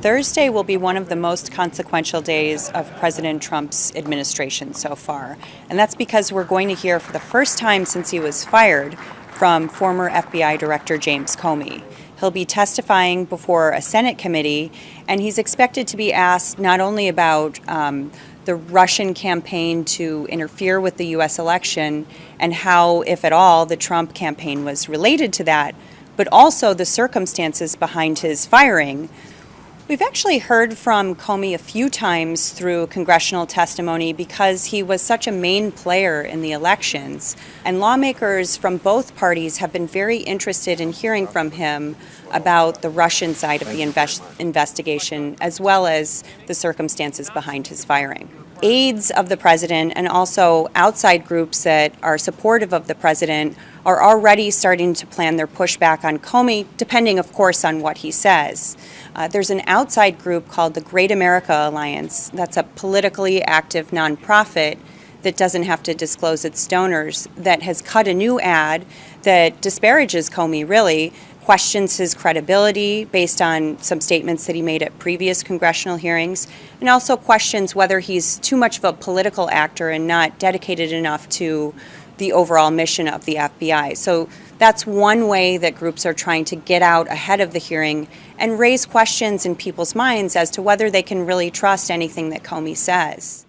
Thursday will be one of the most consequential days of President Trump's administration so far. And that's because we're going to hear for the first time since he was fired from former FBI Director James Comey. He'll be testifying before a Senate committee, and he's expected to be asked not only about the Russian campaign to interfere with the U.S. election and how, if at all, the Trump campaign was related to that, but also the circumstances behind his firing. We've actually heard from Comey a few times through congressional testimony because he was such a main player in the elections. And lawmakers from both parties have been very interested in hearing from him about the Russian side of the investigation, as well as the circumstances behind his firing. Aides of the president and also outside groups that are supportive of the president are already starting to plan their pushback on Comey, depending, of course, on what he says. There's an outside group called the Great America Alliance. That's a politically active nonprofit that doesn't have to disclose its donors, that has cut a new ad that disparages Comey, really, questions his credibility based on some statements that he made at previous congressional hearings, and also questions whether he's too much of a political actor and not dedicated enough to the overall mission of the FBI. So that's one way that groups are trying to get out ahead of the hearing and raise questions in people's minds as to whether they can really trust anything that Comey says.